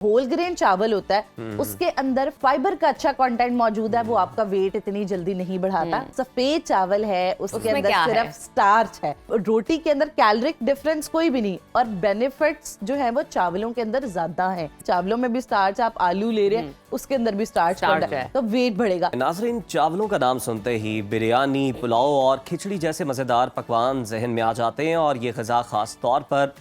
Whole grain चावल होता है उसके अंदर फाइबर का अच्छा कंटेंट मौजूद है, वो आपका वेट इतनी जल्दी नहीं बढ़ाता। सफेद चावल है उसके अंदर सिर्फ स्टार्च है। रोटी के अंदर कैलोरिक डिफरेंस कोई भी नहीं और बेनिफिट्स जो है वो चावलों के अंदर ज्यादा है। चावलों में भी स्टार्च, आप आलू ले रहे हैं उसके अंदर भी स्टार्च है तो वेट बढ़ेगा। नाज़रीन, चावलों का नाम सुनते ही बिरयानी, पुलाव और खिचड़ी जैसे मजेदार पकवान जहन में आ जाते हैं और ये ग़िज़ा खास तौर पर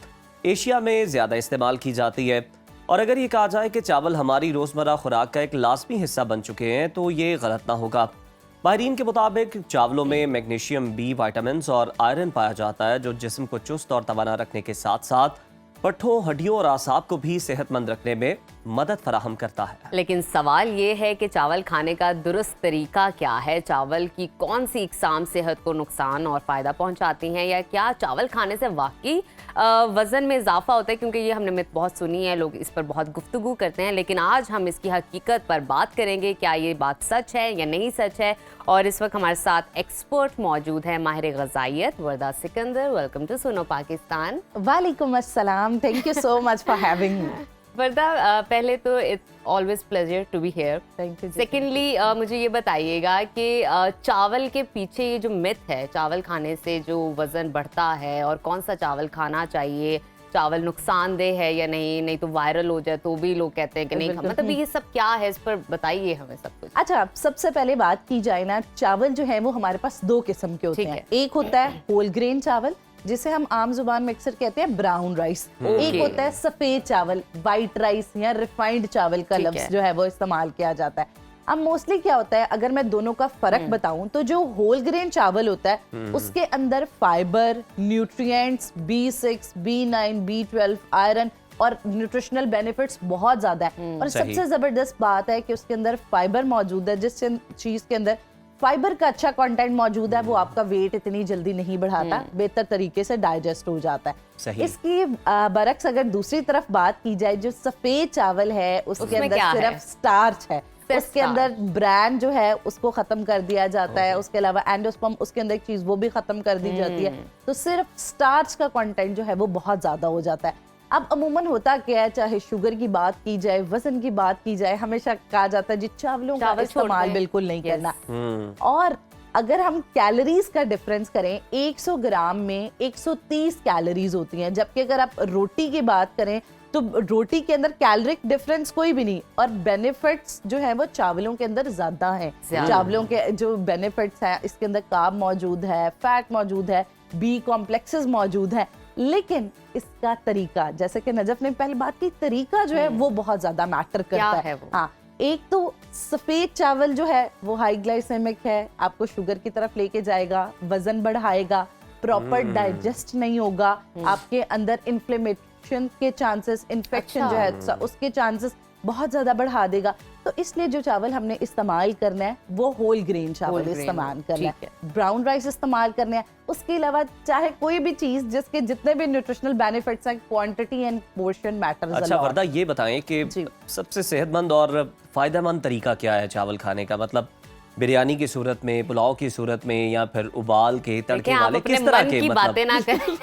एशिया में ज्यादा इस्तेमाल की जाती है। और अगर ये कहा जाए कि चावल हमारी रोजमर्रा खुराक का एक लाजमी हिस्सा बन चुके हैं तो ये गलत ना होगा। माहिरीन के मुताबिक चावलों में मैग्नीशियम, बी विटामिन्स और आयरन पाया जाता है जो जिस्म को चुस्त और तवाना रखने के साथ साथ पट्ठों, हड्डियों और आसाब को भी सेहतमंद रखने में मदद फराहम करता है। लेकिन सवाल ये है कि चावल खाने का दुरुस्त तरीका क्या है? चावल की कौन सी इकसाम सेहत को नुकसान और फ़ायदा पहुंचाती हैं, या क्या चावल खाने से वाकई वज़न में इजाफा होता है? क्योंकि ये हमने मिथ बहुत सुनी है, लोग इस पर बहुत गुफ्तगू करते हैं, लेकिन आज हम इसकी हकीकत पर बात करेंगे। क्या ये बात सच है या नहीं सच है? और इस वक्त हमारे साथ एक्सपर्ट मौजूद है, माहिर ग़िज़ाइयत वर्दा सिकंदर। Welcome to Suno Pakistan. वालेकुम अस्सलाम, thank you so much for having me. Warda, पहले तो it's always pleasure to be here. Thank you. Secondly मुझे ये बताइएगा कि चावल के पीछे ये जो मिथ है, चावल खाने से जो वज़न बढ़ता है और कौन सा चावल खाना चाहिए, चावल नुकसानदेह है या नहीं, नहीं तो वायरल हो जाए तो भी लोग कहते हैं कि नहीं, मतलब ये सब क्या है, इस पर बताइए हमें सब कुछ। अच्छा, सबसे पहले बात की जाए ना, चावल जो है वो हमारे पास दो किस्म के होते हैं। एक होता है होल ग्रेन चावल जिसे हम आम जुबान में अक्सर कहते हैं ब्राउन राइस। एक होता है सफेद चावल, व्हाइट राइस या रिफाइंड चावल का लफ्ज जो है वो इस्तेमाल किया जाता है। अब मोस्टली क्या होता है, अगर मैं दोनों का फर्क बताऊं तो जो होल ग्रेन चावल होता है उसके अंदर fibre, nutrients, B6, B9, B12, iron और न्यूट्रिशनल बेनिफिट्स बहुत ज्यादा है। और सबसे जबरदस्त बात है कि उसके अंदर फाइबर मौजूद है, जिस चीज के अंदर फाइबर का अच्छा कंटेंट मौजूद है वो आपका वेट इतनी जल्दी नहीं बढ़ाता, बेहतर तरीके से डाइजेस्ट हो जाता है। इसकी बरक्स अगर दूसरी तरफ बात की जाए, जो सफेद चावल है उसके अंदर सिर्फ स्टार्च है, उसके अंदर ब्रांड जो है उसको खत्म कर दिया जाता है, उसके अलावा एंडोस्पर्म, उसके अंदर एक चीज वो भी खत्म कर दी जाती है, तो सिर्फ स्टार्च का कंटेंट जो है वो बहुत ज्यादा हो जाता है। अब अमूमन होता क्या है, चाहे शुगर की बात की जाए, वजन की बात की जाए, हमेशा कहा जाता है जी चावलों का इस्तेमाल बिल्कुल नहीं करना। और अगर हम कैलोरीज का डिफरेंस करें, 100 ग्राम में 130 कैलोरीज होती हैं, जबकि अगर आप रोटी की बात करें तो रोटी के अंदर कैलोरिक डिफरेंस कोई भी नहीं और बेनिफिट्स जो है वो चावलों के अंदर ज्यादा हैं। चावलों के जो बेनिफिट्स हैं, इसके अंदर कार्ब मौजूद है, फैट मौजूद है, बी कॉम्प्लेक्सेस मौजूद है, लेकिन इसका तरीका, जैसे कि नजफ ने पहले बात की, तरीका जो है वो बहुत ज्यादा मैटर करता है। हाँ, एक तो सफेद चावल जो है वो हाई ग्लाइसेमिक है, आपको शुगर की तरफ लेके जाएगा, वजन बढ़ाएगा, प्रॉपर डाइजेस्ट नहीं होगा, आपके अंदर इन्फ्लेमेशन के चांसेस, इन्फेक्शन जो है उसके चांसेस बहुत ज्यादा बढ़ा देगा। तो इसलिए जो चावल हमने इस्तेमाल करना है वो होल ग्रेन चावल इस्तेमाल करना है, ब्राउन राइस इस्तेमाल करना है। उसके अलावा चाहे कोई भी चीज जिसके जितने भी न्यूट्रिशनल बेनिफिट्स हैं, क्वांटिटी एंड पोर्शन मैटर्स। अच्छा वर्दा, ये बताएं कि सबसे सेहतमंद और फायदेमंद तरीका क्या है चावल खाने का? मतलब बिरयानी की सूरत में, पुलाव की सूरत में, या फिर उबाल के, तड़के वाले, किस तरह के मतलब? बातें ना करें।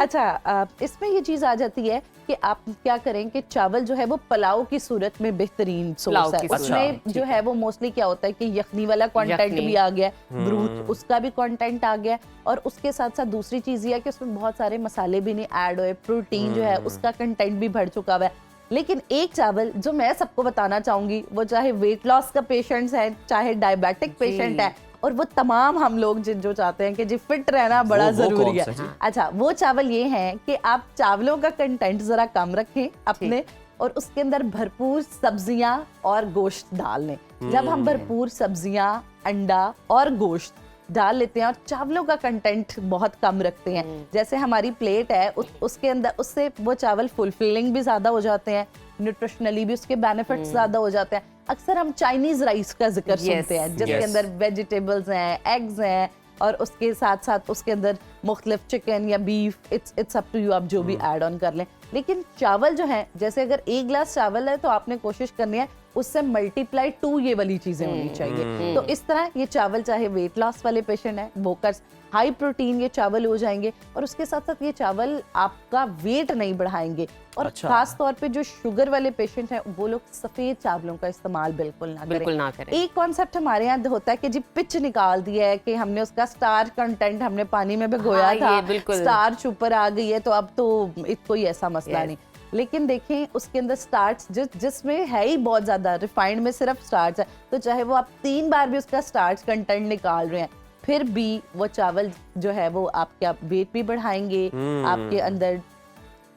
अच्छा, इसमें ये चीज आ जाती है कि आप क्या करें कि चावल जो है वो पुलाव की सूरत में बेहतरीन सोर्स है। उसमें जो है वो मोस्टली क्या होता है कि यखनी वाला कंटेंट भी आ गया, ब्रूथ उसका भी कंटेंट आ गया, और उसके साथ साथ दूसरी चीज ये है कि उसमें बहुत सारे मसाले भी नहीं ऐड हुए, प्रोटीन जो है उसका कंटेंट भी बढ़ चुका हुआ है। लेकिन एक चावल जो मैं सबको बताना चाहूंगी, वो चाहे वेट लॉस का पेशेंट्स है, चाहे डायबिटिक पेशेंट है, और वो तमाम हम लोग जो चाहते हैं कि जी फिट रहना बड़ा जरूरी है। अच्छा, वो चावल ये हैं कि आप चावलों का कंटेंट जरा कम रखें अपने, और उसके अंदर भरपूर सब्जियां और गोश्त डाल लें। जब हम भरपूर सब्जियां, अंडा और गोश्त डाल लेते हैं और चावलों का कंटेंट बहुत कम रखते हैं, जैसे हमारी प्लेट है उसके अंदर, उससे वो चावल फुलफिलिंग भी ज्यादा हो जाते हैं, न्यूट्रिशनली भी उसके बेनिफिट्स ज्यादा हो जाते हैं। अक्सर हम चाइनीज राइस का जिक्र सुनते हैं जिसके अंदर वेजिटेबल्स हैं, एग्स हैं, और उसके साथ साथ उसके अंदर मुख्तलिफ चिकन या beef, it's up to you, आप जो भी ऐड ऑन कर लें। लेकिन चावल जो है, जैसे अगर 1 गिलास चावल है तो आपने कोशिश करनी है उससे मल्टीप्लाई 2 ये वाली चीजें होनी चाहिए। तो इस तरह ये चावल, चाहे वेट लॉस वाले पेशेंट है, वो कर हाई प्रोटीन ये चावल हो जाएंगे, और उसके साथ साथ ये चावल आपका वेट नहीं बढ़ाएंगे। और अच्छा। खास तौर पे जो शुगर वाले पेशेंट हैं वो लोग सफेद चावलों का इस्तेमाल बिल्कुल ना करें। एक कॉन्सेप्ट हमारे यहाँ होता है कि जी पिच निकाल दिया है, कि हमने उसका स्टार्च कंटेंट हमने पानी में भिगोया था, स्टार्च ऊपर आ गई है, तो अब तो कोई ऐसा मसला नहीं। लेकिन देखें उसके अंदर स्टार्च जिसमें है ही बहुत ज्यादा, रिफाइंड में सिर्फ स्टार्च है, तो चाहे वो आप 3 बार भी उसका स्टार्च कंटेंट निकाल रहे हैं, फिर भी वो चावल जो है वो आपके वेट भी बढ़ाएंगे, आपके अंदर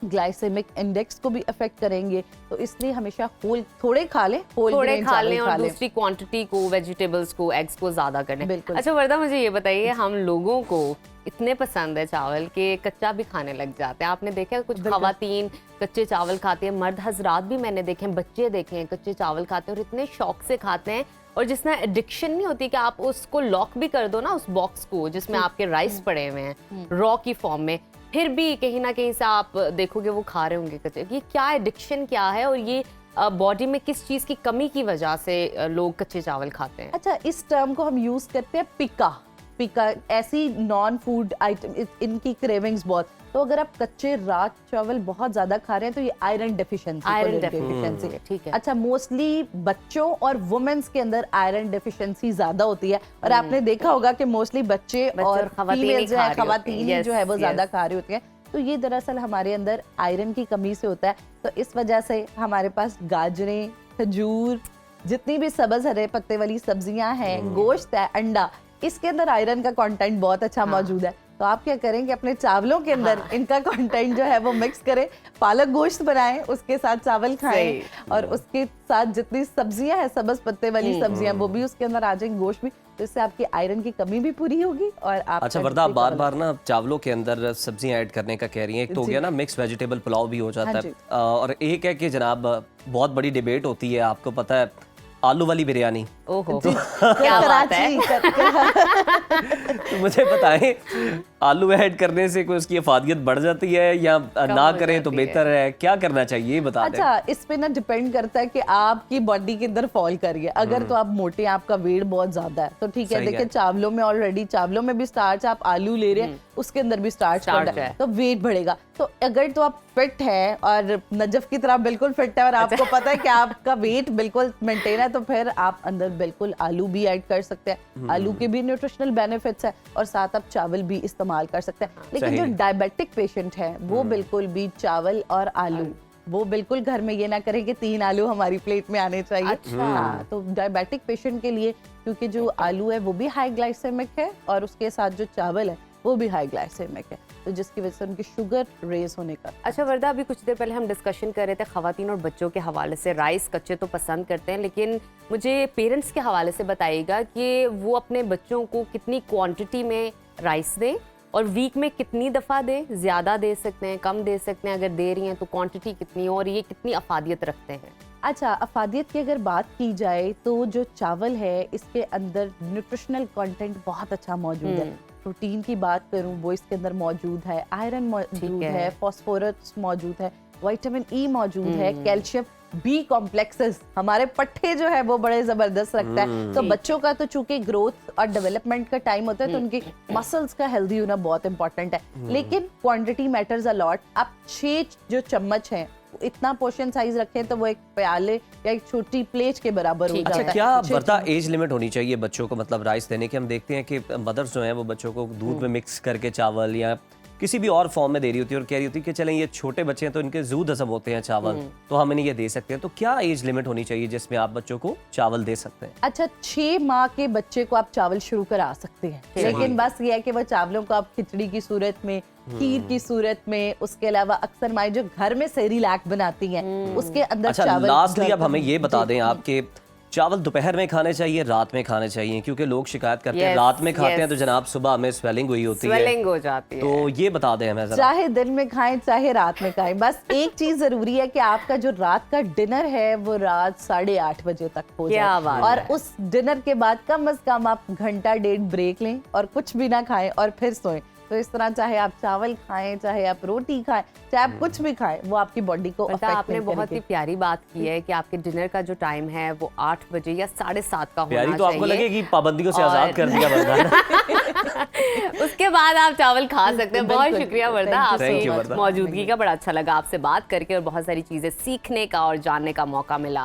ग्लाइसेमिक इंडेक्स को भी अफेक्ट करेंगे। तो इसलिए हमेशा होल थोड़े खा लें, थोड़े खा लें और दूसरी क्वांटिटी को, वेजिटेबल्स को, एग्स को ज्यादा करें। बिल्कुल। अच्छा वर्दा, मुझे ये बताइए, हम लोगों को इतने पसंद है चावल के कच्चा भी खाने लग जाते हैं। आपने देखा कुछ खवातीन कच्चे चावल खाते हैं, मर्द हजरात भी मैंने देखे हैं, बच्चे देखे हैं कच्चे चावल खाते हैं और इतने शौक से खाते हैं। और जिसमें एडिक्शन नहीं होती कि आप उसको लॉक भी कर दो ना उस बॉक्स को जिसमें आपके राइस पड़े हुए हैं रॉ की फॉर्म में, फिर भी कहीं ना कहीं से आप देखोगे वो खा रहे होंगे कच्चे। ये क्या एडिक्शन क्या है, और ये बॉडी में किस चीज की कमी की वजह से लोग कच्चे चावल खाते हैं? अच्छा, इस टर्म को हम यूज करते हैं पिका, ऐसी नॉन फूड आइटम, इनकी क्रेविंग्स बहुत। तो अगर आप कच्चे रात चावल बहुत ज्यादा खा रहे हैं तो ये आयरन डेफिशिएंसी। ठीक है। अच्छा, मोस्टली बच्चों और वुमेन्स के अंदर आयरन डेफिशिएंसी ज्यादा होती है, और आपने देखा होगा कि मोस्टली बच्चे और फीमेल जो है, खवातीन जो है वो ज्यादा खा रही होती है। तो ये दरअसल हमारे अंदर आयरन की कमी से होता है। तो इस वजह से हमारे पास गाजरें, खजूर, जितनी भी सब्ज हरे पत्ते वाली सब्जियां हैं, गोश्त है, अंडा, इसके अंदर आयरन का कंटेंट बहुत अच्छा मौजूद है। तो आप क्या करेंगे, अपने चावलों के अंदर इनका कंटेंट जो है वो मिक्स करें, पालक गोश्त बनाएं, उसके साथ चावल खाएं, और उसके साथ जितनी सब्जियां हैं, सब्ज पत्ते वाली सब्जियां, वो भी उसके अंदर आ जाएंगी, गोश्त भी। तो इससे आपकी आयरन की कमी भी पूरी होगी। और आप अच्छा वर्दा, आप बार बार ना चावलों के अंदर सब्जियां ऐड करने का कह रही हैं। एक तो हो गया ना मिक्स वेजिटेबल पुलाव भी हो जाता है, और एक है कि जनाब बहुत बड़ी डिबेट होती है, आपको पता है, आलू वाली बिरयानी। ओहो, क्या बात है। तो मुझे बताएं, आलू ऐड करने से कोई उसकी अफादियत बढ़ जाती है या ना करें तो बेहतर है, क्या करना चाहिए, ये बता दें। अच्छा, इस पे ना डिपेंड करता है कि आपकी बॉडी के अंदर फॉल कर रही है। अगर तो आप मोटे हैं, आपका वेट बहुत ज्यादा है, तो ठीक है, देखिए चावलों में ऑलरेडी, चावलों में भी स्टार्च, आप आलू ले रहे हैं उसके अंदर भी स्टार्च है, तो वेट बढ़ेगा। तो अगर तो आप फिट है और नजफ की तरह बिल्कुल फिट है और आपको पता है कि आपका वेट बिल्कुल मेंटेन है, तो फिर आप अंदर बिल्कुल आलू भी ऐड कर सकते हैं। आलू के भी न्यूट्रिशनल बेनिफिट्स है, और साथ आप चावल भी इस्तेमाल कर सकते हैं। लेकिन जो डायबिटिक पेशेंट है वो बिल्कुल भी चावल और आलू, वो बिल्कुल घर में ये ना करें कि 3 आलू हमारी प्लेट में आने चाहिए। अच्छा। हाँ, तो डायबिटिक पेशेंट के लिए, क्योंकि जो आलू है वो भी हाई ग्लाइसेमिक है, और उसके साथ जो चावल है वो भी हाई ग्लाइसेमिक है, तो जिसकी वजह से उनकी शुगर रेज होने का। अच्छा वर्दा, अभी कुछ देर पहले हम डिस्कशन कर रहे थे खवातीन और बच्चों के हवाले से, राइस कच्चे तो पसंद करते हैं, लेकिन मुझे पेरेंट्स के हवाले से बताइएगा कि वो अपने बच्चों को कितनी क्वांटिटी में राइस दें, और वीक में कितनी दफ़ा दें, ज़्यादा दे सकते हैं, कम दे सकते हैं, अगर दे रही हैं तो क्वांटिटी कितनी, और ये कितनी अफादियत रखते हैं? अच्छा, अफादियत की अगर बात की जाए तो जो चावल है इसके अंदर न्यूट्रिशनल कंटेंट बहुत अच्छा मौजूद है। प्रोटीन की बात करूं वो इसके अंदर मौजूद है, आयरन मौजूद है, फास्फोरस मौजूद है, विटामिन ई मौजूद है, कैल्शियम, बी कॉम्प्लेक्सेस, हमारे पट्टे जो है वो बड़े जबरदस्त रखता है। तो बच्चों का तो चूंकि ग्रोथ और डेवलपमेंट का टाइम होता है, तो उनकी मसल्स का हेल्दी होना बहुत इंपॉर्टेंट है। लेकिन क्वांटिटी मैटर्स अ लॉट। आप 6 जो चम्मच हैं, इतना पोर्शन साइज रखें तो वो एक प्याले या एक छोटी प्लेट के बराबर हो जाता है। क्या वर्दा एज लिमिट होनी चाहिए बच्चों को, मतलब राइस देने की? हम देखते हैं कि मदर्स जो हैं वो बच्चों को दूध में मिक्स करके चावल या किसी भी और फॉर्म में दे रही होती है, और कह रही होती है कि चलें ये छोटे बच्चे हैं तो इनके जूद हजम होते हैं चावल, तो हम इन्हें ये दे सकते हैं। तो क्या एज लिमिट होनी चाहिए जिसमें आप बच्चों को चावल दे सकते हैं? अच्छा, 6 माह के बच्चे को आप चावल शुरू करा सकते हैं, लेकिन बस ये है कि वो चावलों को आप खिचड़ी की सूरत में, खीर की सूरत में, उसके अलावा अक्सर माएं जो घर में सेरिलैक बनाती हैं उसके अंदर चावल। लास्टली अब हमें ये बता दें आपके चावल दोपहर में खाने चाहिए, रात में खाने चाहिए? क्योंकि लोग शिकायत करते हैं रात में खाते हैं तो जनाब सुबह हमें स्वेलिंग हुई होती है, स्वेलिंग हो जाती है। तो ये बता दें हमें जरा। चाहे दिन में खाएं चाहे रात में खाएं, बस एक चीज जरूरी है कि आपका जो रात का डिनर है वो रात 8:30 बजे तक हो जाए, और उस डिनर के बाद कम से कम आप 1-1.5 घंटा ब्रेक लें और कुछ भी ना खाएं और फिर सोएं। तो इस तरह चाहे आप चावल खाएं, चाहे आप रोटी खाएं, चाहे आप कुछ भी खाएं, वो आपकी बॉडी को पता अफेक्ट आपने नहीं बहुत ही करेगी। प्यारी बात की है कि आपके डिनर का जो टाइम है वो 8 बजे या 7:30 का होना प्यारी तो आपको चाहिए। लगे कि पाबंदियों से और- आजाद कर दिया वरदान। उसके बाद आप चावल खा सकते हैं। बहुत बिल्कुल। शुक्रिया वरदा, Thank you so आपकी much. मौजूदगी का बड़ा अच्छा लगा, आपसे बात करके और बहुत सारी चीजें सीखने का और जानने का मौका मिला।